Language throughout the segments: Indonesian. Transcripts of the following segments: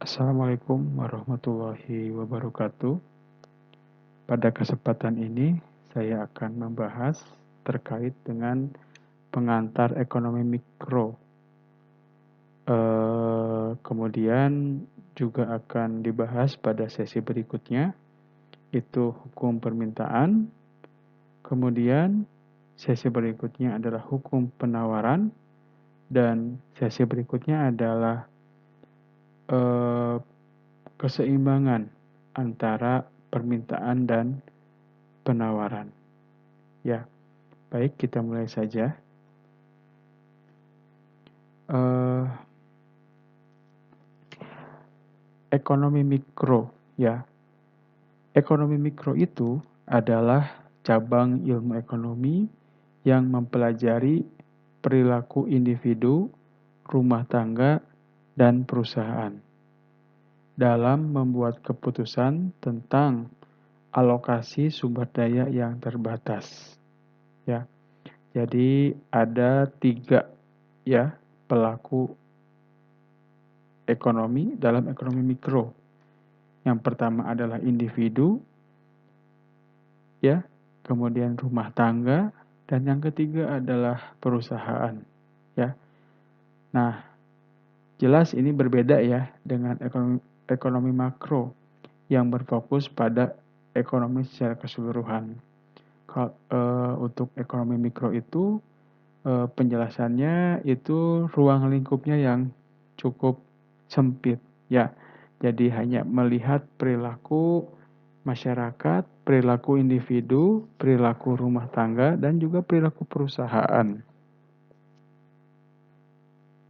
Assalamualaikum warahmatullahi wabarakatuh. Pada kesempatan ini, saya akan membahas terkait dengan pengantar ekonomi mikro. Kemudian juga akan dibahas pada sesi berikutnya, itu hukum permintaan. Kemudian sesi berikutnya adalah hukum penawaran. Dan sesi berikutnya adalah keseimbangan antara permintaan dan penawaran. Ya, baik, kita mulai saja. Ekonomi mikro, ya. Ekonomi mikro itu adalah cabang ilmu ekonomi yang mempelajari perilaku individu, rumah tangga, dan perusahaan dalam membuat keputusan tentang alokasi sumber daya yang terbatas. Ya, jadi ada 3 ya pelaku ekonomi dalam ekonomi mikro. Yang pertama adalah individu, ya, kemudian rumah tangga, dan yang ketiga adalah perusahaan, ya. Nah, jelas ini berbeda ya dengan ekonomi makro yang berfokus pada ekonomi secara keseluruhan. Untuk ekonomi mikro itu penjelasannya itu ruang lingkupnya yang cukup sempit, ya. Jadi hanya melihat perilaku masyarakat, perilaku individu, perilaku rumah tangga, dan juga perilaku perusahaan.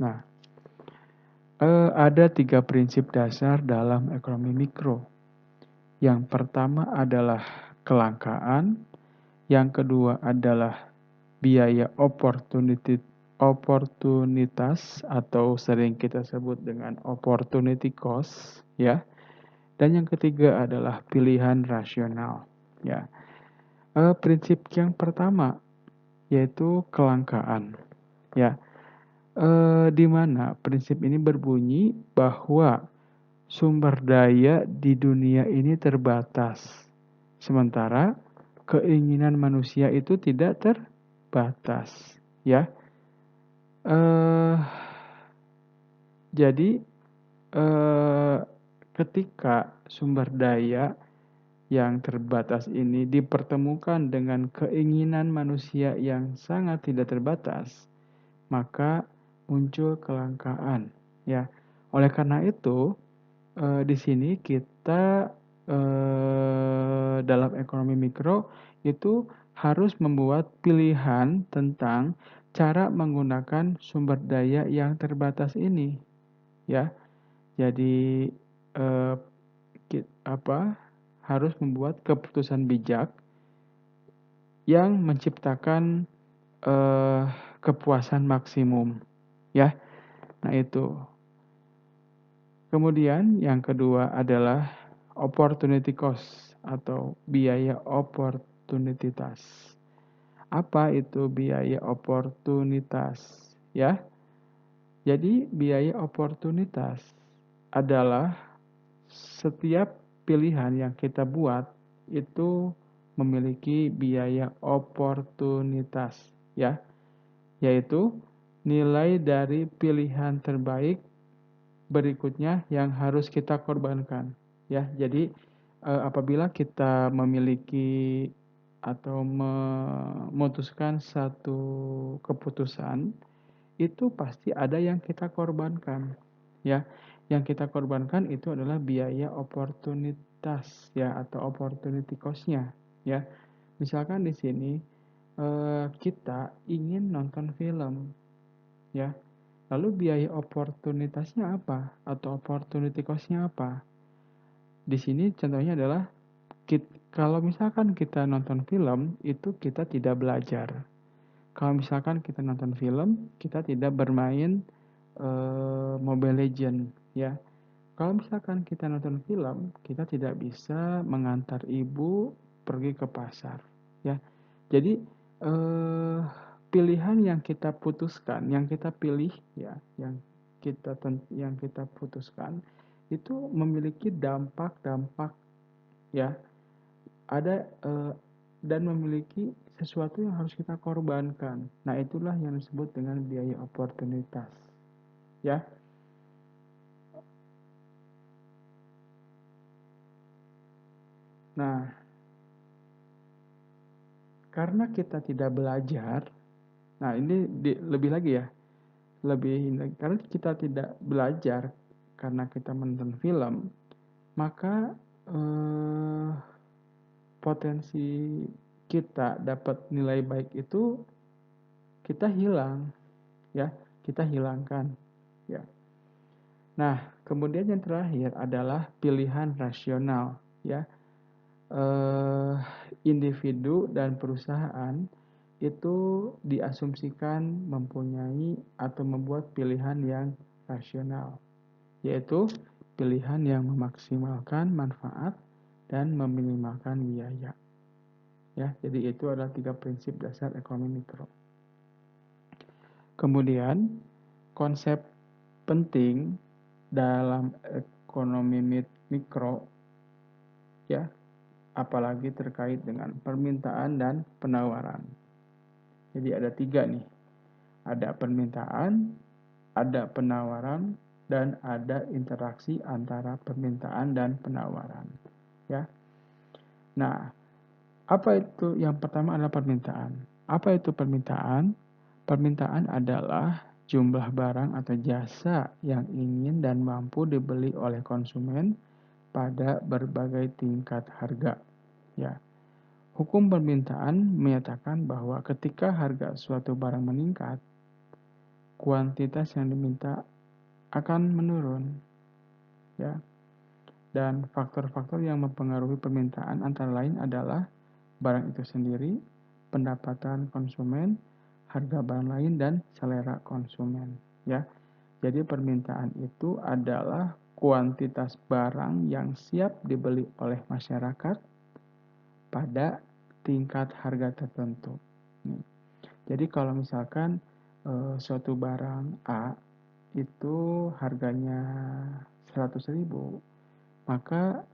Nah, ada 3 prinsip dasar dalam ekonomi mikro. Yang pertama adalah kelangkaan, yang kedua adalah biaya oportunitas atau sering kita sebut dengan opportunity cost, ya. Dan yang ketiga adalah pilihan rasional, ya. Prinsip yang pertama yaitu kelangkaan, ya. Di mana prinsip ini berbunyi bahwa sumber daya di dunia ini terbatas, sementara keinginan manusia itu tidak terbatas, ya. Jadi ketika sumber daya yang terbatas ini dipertemukan dengan keinginan manusia yang sangat tidak terbatas, maka muncul kelangkaan, ya. Oleh karena itu, di sini kita dalam ekonomi mikro itu harus membuat pilihan tentang cara menggunakan sumber daya yang terbatas ini, ya. Jadi harus membuat keputusan bijak yang menciptakan kepuasan maksimum, ya. Nah, itu. Kemudian yang kedua adalah opportunity cost atau biaya oportunitas. Apa itu biaya oportunitas, ya? Jadi biaya oportunitas adalah setiap pilihan yang kita buat itu memiliki biaya oportunitas, ya, yaitu nilai dari pilihan terbaik berikutnya yang harus kita korbankan, ya. Jadi apabila kita memiliki atau memutuskan satu keputusan, itu pasti ada yang kita korbankan, ya. Yang kita korbankan itu adalah biaya oportunitas, ya, atau opportunity cost-nya, ya. Misalkan di sini kita ingin nonton film, ya. Lalu biaya oportunitasnya apa? Atau opportunity cost-nya apa? Di sini contohnya adalah kalau misalkan kita nonton film, itu kita tidak belajar. Kalau misalkan kita nonton film, kita tidak bermain Mobile Legend, ya. Kalau misalkan kita nonton film, kita tidak bisa mengantar ibu pergi ke pasar, ya. Jadi pilihan yang kita putuskan, yang kita pilih, ya, yang kita putuskan itu memiliki dampak-dampak, ya. Ada dan memiliki sesuatu yang harus kita korbankan. Nah, itulah yang disebut dengan biaya oportunitas, ya. Nah, karena kita tidak belajar, nah ini lebih lagi ya, karena kita tidak belajar karena kita menonton film, maka eh, potensi kita dapat nilai baik itu kita hilang, ya, kita hilangkan, ya. Nah, kemudian yang terakhir adalah pilihan rasional, ya. Eh, Individu dan perusahaan itu diasumsikan mempunyai atau membuat pilihan yang rasional, yaitu pilihan yang memaksimalkan manfaat dan meminimalkan biaya. Ya, jadi itu adalah 3 prinsip dasar ekonomi mikro. Kemudian, konsep penting dalam ekonomi mikro, ya, apalagi terkait dengan permintaan dan penawaran. Jadi ada 3 nih. Ada permintaan, ada penawaran, dan ada interaksi antara permintaan dan penawaran. Ya. Nah, apa itu? Yang pertama adalah permintaan. Apa itu permintaan? Permintaan adalah jumlah barang atau jasa yang ingin dan mampu dibeli oleh konsumen pada berbagai tingkat harga. Ya. Hukum permintaan menyatakan bahwa ketika harga suatu barang meningkat, kuantitas yang diminta akan menurun, ya. Dan faktor-faktor yang mempengaruhi permintaan antara lain adalah barang itu sendiri, pendapatan konsumen, harga barang lain, dan selera konsumen, ya. Jadi permintaan itu adalah kuantitas barang yang siap dibeli oleh masyarakat pada tingkat harga tertentu. Jadi kalau misalkan suatu barang A itu harganya 100.000, maka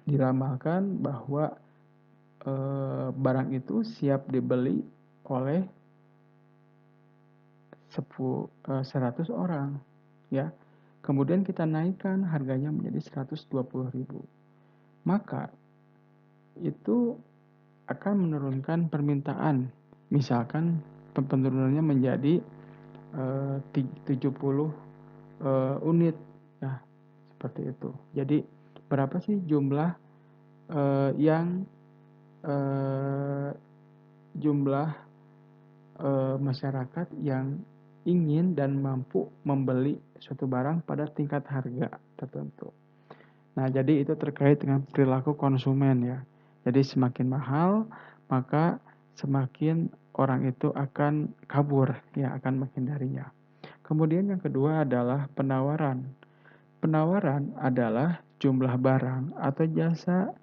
diramalkan bahwa barang itu siap dibeli oleh 100 orang, ya. Kemudian kita naikkan harganya menjadi 120.000. Maka itu akan menurunkan permintaan. Misalkan penurunannya menjadi 70 unit, ya, seperti itu. Jadi berapa sih jumlah yang jumlah masyarakat yang ingin dan mampu membeli suatu barang pada tingkat harga tertentu. Nah, jadi itu terkait dengan perilaku konsumen, ya. Jadi semakin mahal, maka semakin orang itu akan kabur, ya, akan menghindarinya. Kemudian yang kedua adalah penawaran. Penawaran adalah jumlah barang atau jasa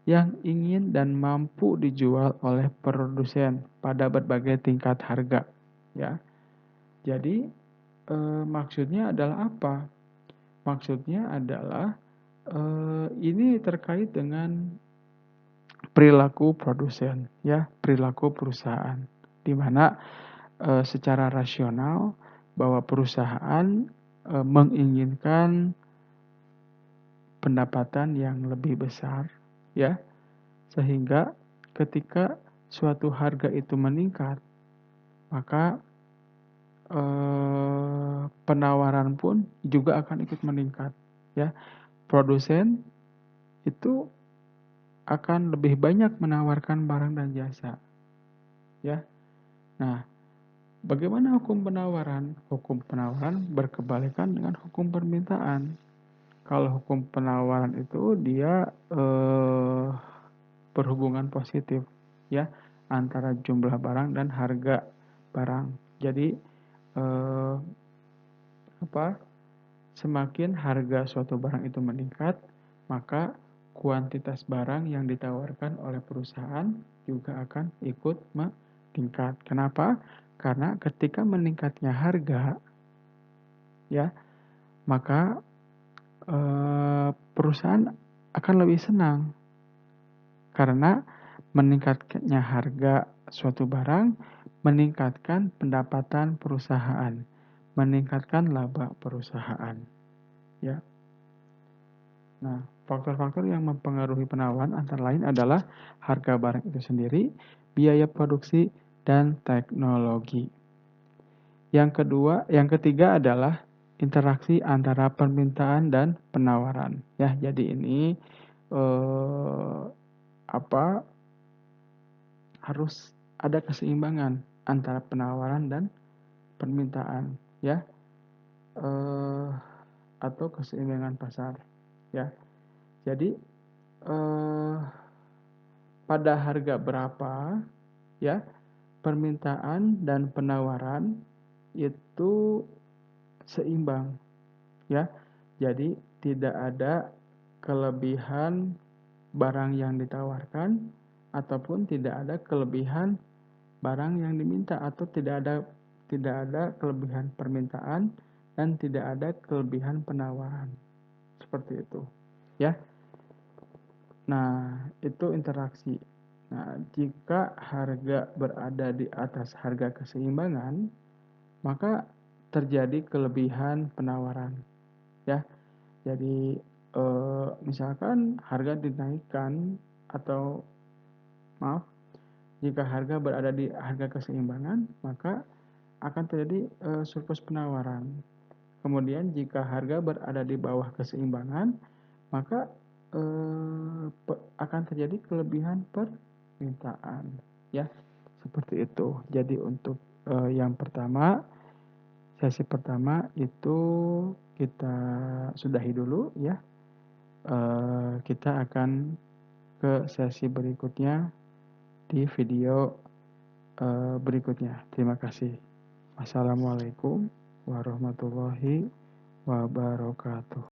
yang ingin dan mampu dijual oleh produsen pada berbagai tingkat harga, ya. Jadi maksudnya adalah apa? Maksudnya adalah ini terkait dengan perilaku produsen, ya, perilaku perusahaan, di mana secara rasional bahwa perusahaan menginginkan pendapatan yang lebih besar, ya, sehingga ketika suatu harga itu meningkat, maka penawaran pun juga akan ikut meningkat, ya. Produsen itu akan lebih banyak menawarkan barang dan jasa, ya. Nah, bagaimana hukum penawaran? Hukum penawaran berkebalikan dengan hukum permintaan. Kalau hukum penawaran itu dia berhubungan positif, ya, antara jumlah barang dan harga barang. Jadi semakin harga suatu barang itu meningkat, maka kuantitas barang yang ditawarkan oleh perusahaan juga akan ikut meningkat. Kenapa? Karena ketika meningkatnya harga, ya, maka perusahaan akan lebih senang karena meningkatnya harga suatu barang meningkatkan pendapatan perusahaan, meningkatkan laba perusahaan, ya. Nah, faktor-faktor yang mempengaruhi penawaran antara lain adalah harga barang itu sendiri, biaya produksi, dan teknologi. Yang ketiga adalah interaksi antara permintaan dan penawaran. Ya, jadi ini harus ada keseimbangan antara penawaran dan permintaan, ya, atau keseimbangan pasar, ya. Jadi pada harga berapa, ya, permintaan dan penawaran itu seimbang, ya. Jadi tidak ada kelebihan barang yang ditawarkan ataupun tidak ada kelebihan barang yang diminta, atau tidak ada kelebihan permintaan dan tidak ada kelebihan penawaran. Seperti itu, ya. Nah, itu interaksi. Nah, jika harga berada di atas harga keseimbangan, maka terjadi kelebihan penawaran, ya. Jadi misalkan harga dinaikkan atau maaf, jika harga berada di harga keseimbangan, maka akan terjadi surplus penawaran. Kemudian jika harga berada di bawah keseimbangan, maka akan terjadi kelebihan permintaan, ya. Seperti itu. Jadi untuk yang pertama, sesi pertama itu kita sudahi dulu, ya. Kita akan ke sesi berikutnya di video berikutnya. Terima kasih. Assalamualaikum warahmatullahi wabarakatuh.